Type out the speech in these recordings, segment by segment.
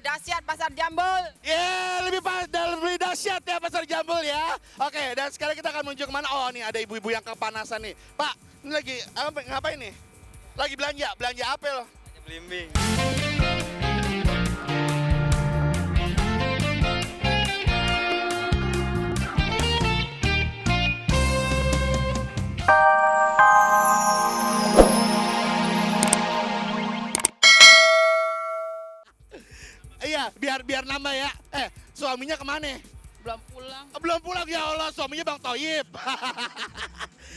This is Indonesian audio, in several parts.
lebih dahsyat pasar Jambul. Lebih dahsyat ya pasar Jambul ya. Oke, dan sekarang kita akan menuju kemana? Oh, nih ada ibu-ibu yang kepanasan nih. Pak, ini lagi ngapain nih? Lagi belanja apa loh? Belimbing. Iya, biar nambah ya. Suaminya kemana? Belum pulang. Belum pulang, ya Allah, suaminya Bang Toyib.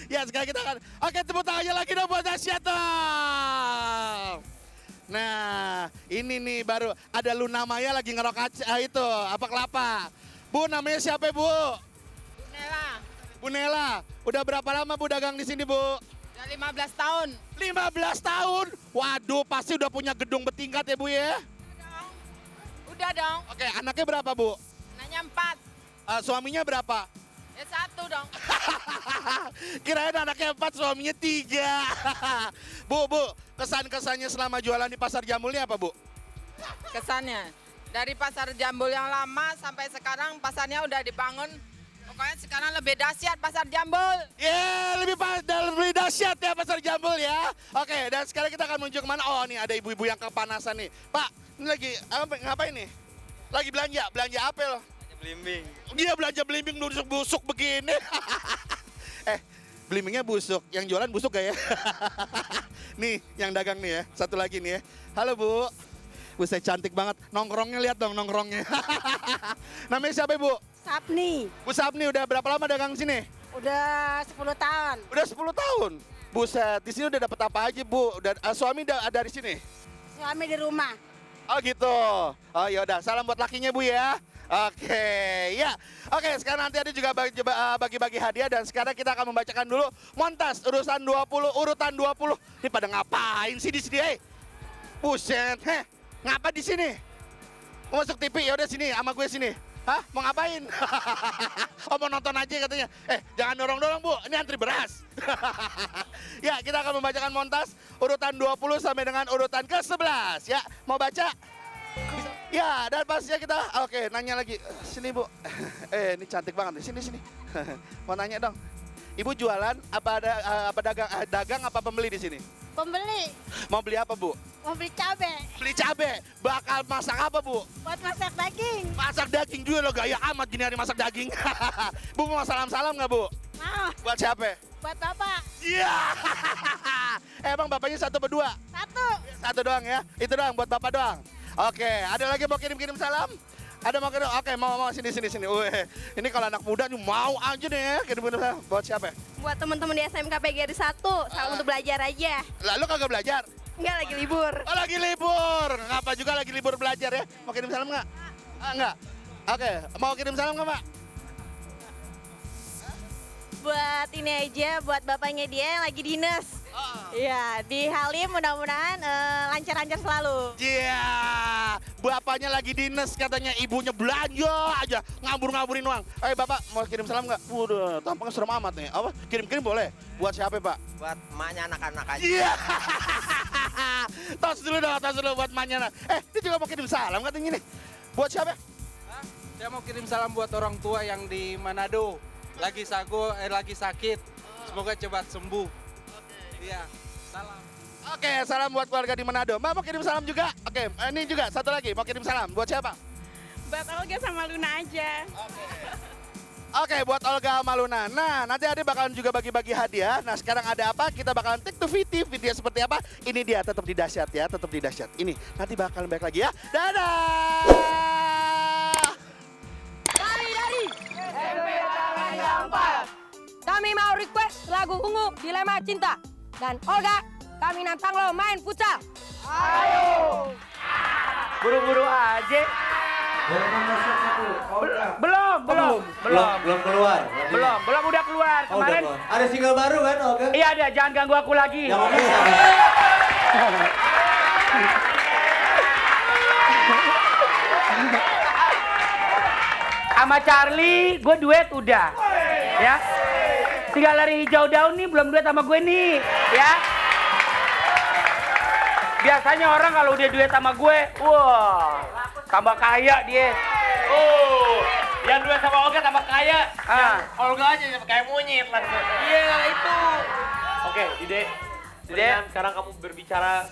Ya, sekarang kita akan, oke, tepuk tangan lagi dong buat Dahsyat dong. Nah, ini nih baru ada Luna Maya lagi ngerok itu, apa kelapa. Bu, namanya siapa Bu? Nela, Bu Nela, udah berapa lama Bu dagang di sini Bu? udah 15 tahun. 15 tahun? Waduh, pasti udah punya gedung bertingkat ya Bu ya? Udah dong. Oke, anaknya berapa Bu? Nanya 4. Suaminya berapa? Ya 1 dong. Kirain anaknya 4, suaminya 3. Bu, kesan-kesannya selama jualan di pasar Jambul ini apa Bu? Kesannya, dari pasar Jambul yang lama sampai sekarang pasarnya udah dibangun. Pokoknya sekarang lebih dahsyat pasar Jambul. Lebih dahsyat ya pasar Jambul ya. Oke, dan sekarang kita akan menuju kemana? Oh, nih ada ibu-ibu yang kepanasan nih. Pak, ini lagi ngapain nih? Lagi belanja apa loh? Belimbing. Dia belanja belimbing busuk begini. Belimbingnya busuk, yang jualan busuk gak ya? Nih, yang dagang nih ya, satu lagi nih ya. Halo Bu, saya cantik banget, nongkrongnya lihat dong nongkrongnya. Namanya siapa Bu? Sapni, Bu Sapni, udah berapa lama dagang sini? udah 10 tahun. Udah 10 tahun. Buset, di sini udah dapat apa aja Bu? Udah, suami ada di sini? Suami di rumah. Oh gitu. Oh yaudah, salam buat lakinya Bu ya. Oke, ya. Oke, sekarang nanti ada juga bagi-bagi hadiah dan sekarang kita akan membacakan dulu montas urutan 20. Ini pada ngapain sih di sini? Buset, ngapa di sini? Mau masuk TV? Ya udah sini sama gue sini. Hah? Mau ngapain? Oh mau nonton aja katanya. Jangan dorong-dorong Bu, ini antri beras. Ya, kita akan membacakan montas urutan 20 sampai dengan urutan ke-11 ya. Mau baca? Ya, dan pastinya kita, oke, nanya lagi. Sini Bu, ini cantik banget nih, sini. Mau nanya dong, Ibu jualan apa dagang apa pembeli di sini? Pembeli, Mau beli apa Bu? mau beli cabe, Beli cabe, bakal masak apa Bu? buat masak daging. Masak daging juga lo, gaya amat gini hari masak daging. Bu mau salam-salam nggak Bu? Mau, Buat siapa? buat bapak. Iya. Emang bapaknya satu berdua? 1. Satu doang ya? Itu doang buat bapak doang? Oke, ada lagi mau kirim salam? Ada mau kirim? Oke, mau sini. Wih, ini kalau anak muda nih mau aja nih ya kirim salam. Buat siapa? Buat teman-teman di SMK PGRI 1, salam untuk belajar aja. Lalu kagak belajar? Enggak, lagi libur. Oh lagi libur, ngapa juga lagi libur belajar ya? Mau kirim salam nggak? Nggak? Oke, mau kirim salam nggak Pak? Buat ini aja, buat bapaknya dia yang lagi dinas. Iya, di Halim mudah-mudahan lancar-lancar selalu. Iya, bapaknya lagi dinas katanya, ibunya belanja aja, ngabur-ngaburin uang. Bapak mau kirim salam nggak? Waduh, tampangnya serem amat nih. Apa? Kirim boleh. Buat siapa Pak? Buat emaknya anak-anak aja. Iya. Tos dulu buat emaknya. Dia juga mau kirim salam katanya nih. Buat siapa? Saya mau kirim salam buat orang tua yang di Manado. Lagi sakit. Semoga cepat sembuh. Iya, salam. Oke, salam buat keluarga di Manado. Mbak mau kirim salam juga? Oke, ini juga satu lagi mau kirim salam. Buat siapa? Buat Olga sama Luna aja. Oke, buat Olga sama Luna. Nah, nanti Ade bakalan juga bagi-bagi hadiah. Nah, sekarang ada apa? Kita bakalan take to video seperti apa? Ini dia, tetap di Dahsyat ya, tetap di Dahsyat. Ini, nanti bakalan balik lagi ya. Dadah! Kami dari SMP Tangan Gampar. Kami mau request lagu Ungu Dilema Cinta. Dan Olga, kami nantang lo main futsal. Ayo! Buru-buru aja. Belum keluar. Belum udah keluar. Kemarin Ada single baru kan, Olga? iya ada, jangan ganggu aku lagi. Yang bisa. Sama Charlie, gue duet udah. Ya. Tinggal lari hijau daun nih, belum duet sama gue nih. Ya. Biasanya orang kalau udah duet sama gue, wah, Tambah kaya dia. Oh, yang dua sama Olga tambah kaya. Ah. Olga aja kayak monyet langsung. Iya itu. Oke, Dide. Mendingan sekarang kamu berbicara.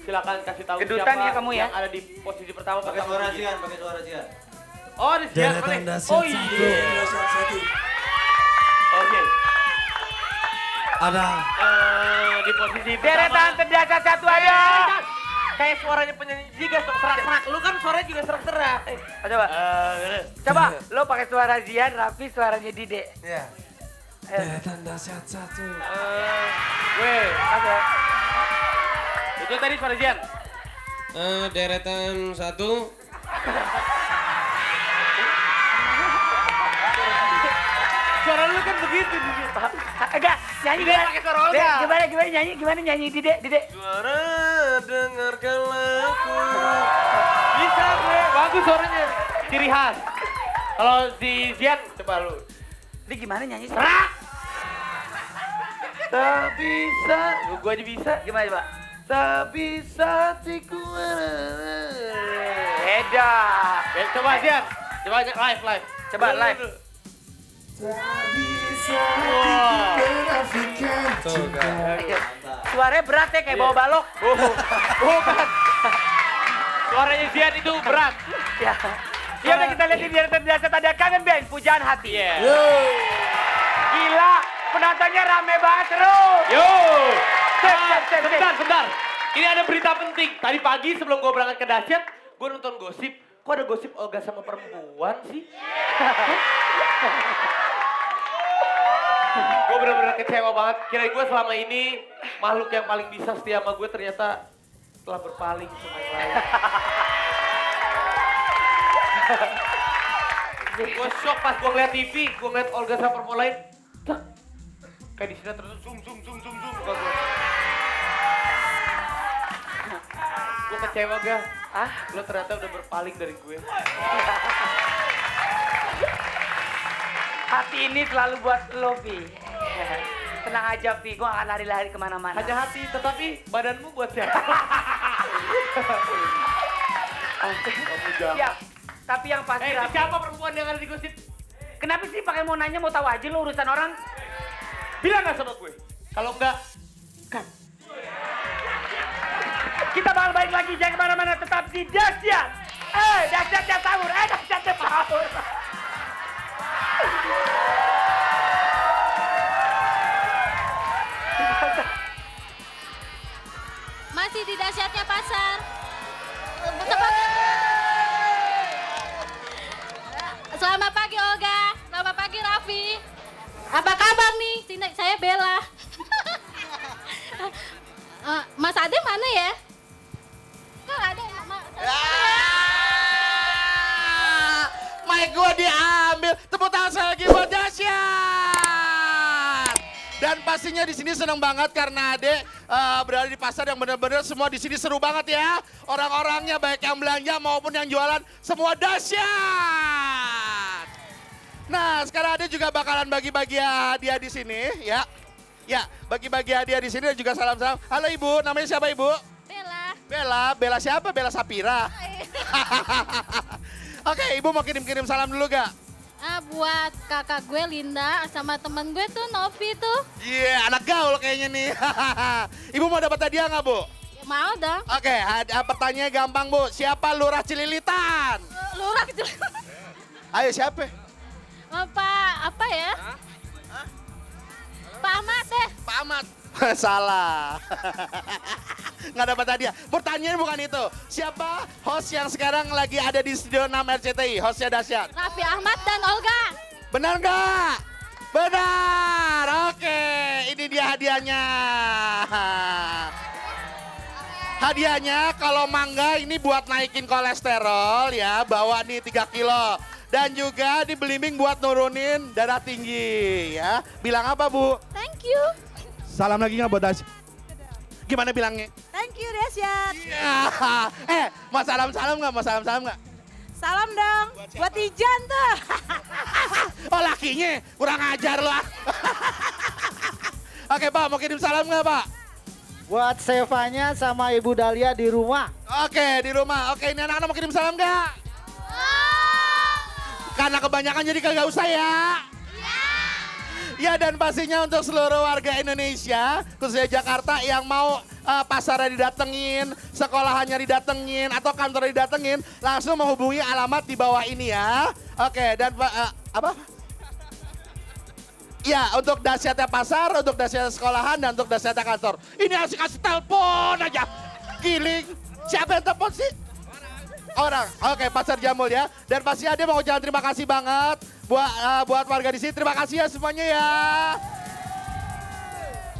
Silakan kasih tahu Kedutan siapa ya kamu ya? yang ada di posisi pertama. Pakai suara Jian, pakai suara Jian. Oh, di Jian boleh. Oh iya. Oke. Ada. Di posisi Deretan terdasar satu ada. Kayak suaranya penyanyi juga serak-serak. Lu kan suaranya juga serak-serak. Coba. Coba lo pakai suara Zian, Raffi suaranya Dide. Iya. Deretan dahsyat satu. Apa? Itu tadi suara Zian. Deretan satu. Suara lu kan begitu. Enggak, nyanyi Dide pakai suara Olga. Gimana nyanyi Dide? Suara dengarkanlah aku. Bisa gue, bagus suaranya. Ciri khas. Kalau si Zian, coba lu. Ini gimana nyanyi? Serak. Tak bisa. Gue aja bisa. Gimana coba? Tak bisa hatiku. Beda. Coba Zian. Coba live. Coba live. Suaranya berat ya kayak bawa balok. Bukan. Suaranya Zian itu berat. Ya. Ya udah kita lihat di Deretan Dahsyat ada Kangen Band, Pujaan Hati. Iya. Gila, penontonnya rame banget terus. Yo. Sip. Sebentar. Ini ada berita penting. Tadi pagi sebelum gue berangkat ke Dahsyat, gue nonton gosip. Kok ada gosip Olga sama perempuan sih? Gue bener-bener kecewa banget. Kirain gue selama ini makhluk yang paling bisa setia sama gue ternyata telah berpaling sama yang lain. Gue shock pas gue ngeliat TV, gue ngeliat Olga sama perempuan lain. Kayak di sini terus zoom. Gue kecewa gak? Lo ternyata udah berpaling dari gue. Hati ini selalu buat lo, Vi. Tenang aja, Vi. Gue gak akan lari-lari kemana-mana. Hanya hati, tetapi badanmu buat siapa? Kamu jahat. Siap. Tapi yang pasti Itu siapa perempuan yang ada di gosip? Kenapa sih pakai mau nanya, mau tahu aja lo urusan orang? Bilang gak sama gue? Kalau enggak, kan. Kita bakal balik lagi, jangan kemana-mana, tetap di Dahsyat. Dahsyatnya sahur, Dahsyatnya sahur. Masih di Dahsyatnya Pasar. Selamat pagi Olga, selamat pagi Raffi. Apa kabar nih? Sini, saya Bella. Mas Ade mana ya? Kok ada Mic gue diambil. Tepuk tangan saya lagi buat Dahsyat. Dan pastinya di sini senang banget karena Ade berada di pasar yang benar-benar semua di sini seru banget ya. Orang-orangnya baik yang belanja maupun yang jualan semua dahsyat. Nah, sekarang Ade juga bakalan bagi-bagi hadiah di sini ya. Ya, bagi-bagi hadiah di sini dan juga salam-salam. Halo Ibu, namanya siapa Ibu? Bella. Bella siapa? Bella Sapira. Oke, Ibu mau kirim-kirim salam dulu gak? Buat kakak gue Linda sama temen gue tuh Novi tuh. Iya, anak gaul kayaknya nih. Ibu mau dapat hadiah nggak Bu? Ya, mau dong. Oke, pertanyaannya gampang Bu. Siapa Lurah Cililitan? Lurah gitu. Ayo siapa? Pak apa ya? Pak Ahmad deh. Pak Ahmad. Salah. Nggak dapat hadiah. Pertanyaannya bukan itu. Siapa host yang sekarang lagi ada di Studio 6 RCTI? Hostnya Dahsyat. Raffi Ahmad dan Olga. Benar nggak? Benar. Oke, ini dia hadiahnya. Hadiahnya kalau mangga ini buat naikin kolesterol ya. Bawa nih 3 kilo. Dan juga di belimbing buat nurunin darah tinggi ya. Bilang apa Bu? Thank you. Salam lagi nggak buat Dahsyat? Gimana bilangnya? Thank you Dahsyat. Ya. Mau salam-salam nggak? Mau salam-salam nggak? Salam dong. Buat Ijan tuh. Oh lakinya, kurang ajar loh. Oke Pak, mau kirim salam nggak Pak? Buat Sevanya sama Ibu Dahlia di rumah. Oke, di rumah. Oke, ini anak-anak mau kirim salam nggak? Karena kebanyakan jadi kagak usah ya. Ya dan pastinya untuk seluruh warga Indonesia, khususnya Jakarta yang mau pasarnya didatengin, sekolahannya didatengin, atau kantornya didatengin, langsung menghubungi alamat di bawah ini ya. Oke, dan apa? Ya, untuk dahsyatnya pasar, untuk dahsyatnya sekolahan, dan untuk dahsyatnya kantor. Ini harus kasih telepon aja. Giling. Siapa yang telepon sih? Orang. Oke, Pasar Jambul ya. Dan pasti ada mau ucapkan terima kasih banget buat warga di sini. Terima kasih ya semuanya ya.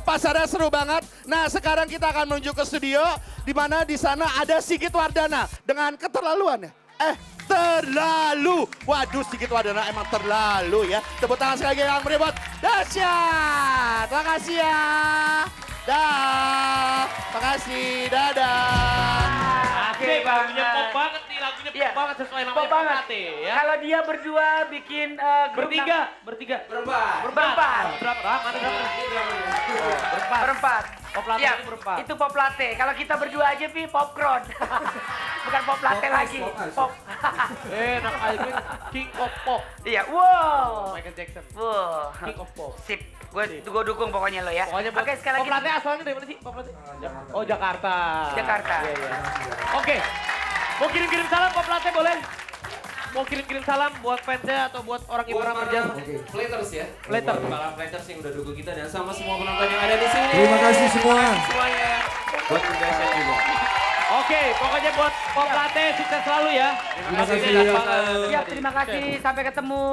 Pasarnya seru banget. Nah, sekarang kita akan menuju ke studio di mana di sana ada Sigit Wardana dengan keterlaluannya. Terlalu. Waduh, Sigit Wardana emang terlalu ya. Tepuk tangan sekali lagi yang meribut. Dahsyat. Terima kasih ya. Dah. Terima kasih. Dadah. Oke, lagunya pop banget nih, lagunya pop banget sesuai namanya Pop banget. Popplate, ya. Kalau dia berdua bikin grup Bertiga. Berempat. Berapa? Mana berempat? Berempat. Popplate Iya, itu berempat. itu pop latte. Kalau kita berdua aja Pi, popcorn. Bukan pop latte lagi. Pop. Enak aja gue King of Pop. Iya, wow. Michael Jackson. Wow. King of Pop. Sip. Gue dukung pokoknya lo ya. Pokoknya Oke, sekali lagi. Popplate asalnya dari mana sih? Popplate? Oh, Jakarta. Jakarta. Iya. Oke. Mau kirim-kirim salam Popplate boleh? Mau kirim-kirim salam buat fansnya atau buat orang ibu orang berjasa? Flaters ya. Flaters. Para Flaters yang udah dukung kita dan sama semua penonton yang ada di sini. Terima kasih semua. Semuanya. Buat Indonesia juga. Oke, pokoknya buat Popplate sukses selalu ya. Terima kasih. Ya, terima kasih. Sampai ketemu.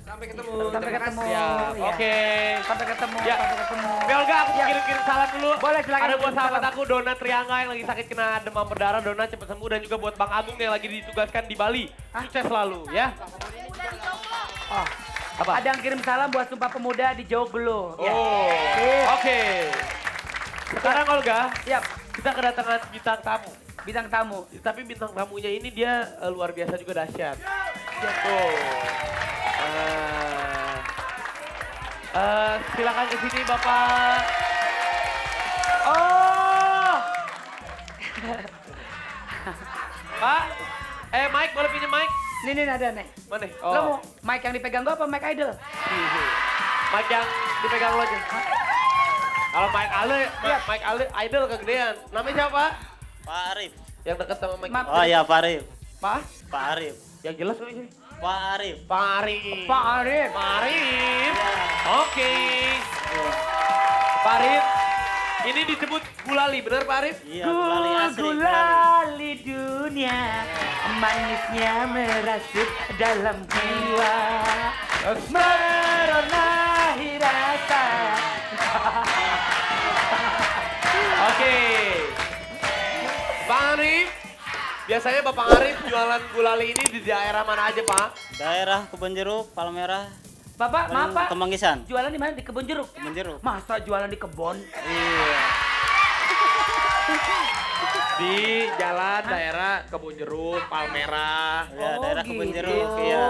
Sampai ketemu. Sampai ketemu. Siap. Iya. Oke. Sampai ketemu. Ya. Sampai ketemu. Olga, aku Ya. kirim-kirim salam dulu. Boleh, silakan. Ada buat Kirim sahabat salam. aku Dona Triangga yang lagi sakit kena demam berdarah. Dona cepat sembuh dan juga buat Bang Agung yang lagi ditugaskan di Bali. Sukses selalu ya. Oh. Apa? Ada yang kirim salam buat Sumpah Pemuda di Joglo. Ya. Oh. Sip. Oke. Sekarang Olga, Siap. kita kedatangan bintang tamu. Bintang tamu. Tapi bintang tamunya ini dia luar biasa juga dahsyat. Tuh. Silakan ke sini Bapak. Oh. Pak, Mike boleh pinjam mic? Nih ada nih. Mana? Lo mau mic yang dipegang gua apa mic idol? Mic yang dipegang lo aja. Kalau mic idol kegedean. Namanya siapa? Pak Arif. Yang dekat sama mic. Oh iya Pak Arif. Pak? Pak Arif. Yang jelas lo ini. Pak Arif. Pak Arif. Pak Arif. Pak Arif. Oke. Pak Arif. Ini disebut gulali, benar Pak Arif? Iya, gulali asli. Gulali dunia, manisnya merasuk dalam jiwa, meronahi rasa. Oke. Pak Arif, biasanya Bapak Arif jualan gulali ini di daerah mana aja Pak? Daerah Kebon Jeruk, Palmerah. Bapak, maaf Pak. Kemanggisan. Jualan di mana? Di Kebun Jeruk? Kebon Jeruk. Masa jualan di kebun? Iya. Di jalan daerah Kebun Jeruk, Palmerah. Ya, daerah Kebon gitu. Jeruk. Iya.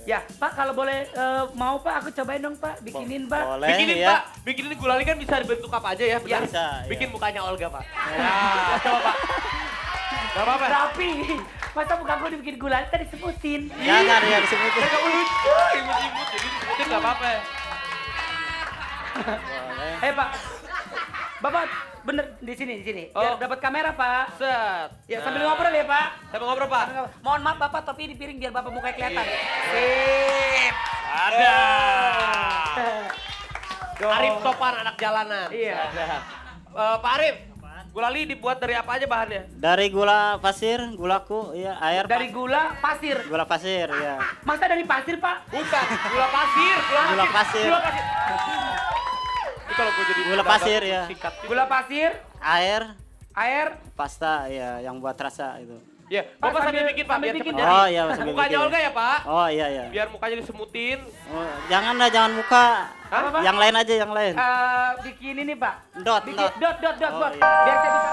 Ya, Pak kalau boleh mau Pak, aku cobain dong Pak, bikinin Pak. Boleh Bikinin ya. Pak, bikinin gulali kan bisa dibentuk apa aja ya, benar? Bisa, ya. Bikin mukanya Olga Pak. Ya, coba Pak. Gak apa-apa. Rapi. Masa muka aku dibikin gulali tadi disebutin. Jangan ya disebutin. Kan kamu lucu, imut-imut, jadi disebutin gak apa-apa. Boleh. Pak. Bapak bener di sini. Biar Oh. dapat kamera Pak. Set. Ya sambil ngobrol ya Pak. Saya mau ngobrol Pak. Mohon maaf Bapak topi di piring biar Bapak mukanya kelihatan. Sip. Ada. Arif Topan anak jalanan. Iya. Pak Arif, gulali dibuat dari apa aja bahannya? Dari gula pasir, gulaku, iya, air. Dari gula pasir. Gula pasir, ya. Masa dari pasir Pak? Bukan, gula pasir. Gula pasir. Gula pasir. Ini kalau gue jadi Gula pedagang, pasir, ya. Sikat. Gula pasir, Air, pasta, ya, yang buat rasa itu. Ya, Pak, Bapak sambil sambil- bikin Pak, sambil biar bikin cepet ya. Oh jadi. iya, sambil Mukanya bikin. Olga ya Pak? Oh iya, iya. Biar mukanya disemutin. Oh, jangan muka. Hah? Apa, Pak? Yang lain aja, yang lain. bikin ini Pak. Dot, Bikin dot. dot. Oh, Bos. iya. Biar saya bisa.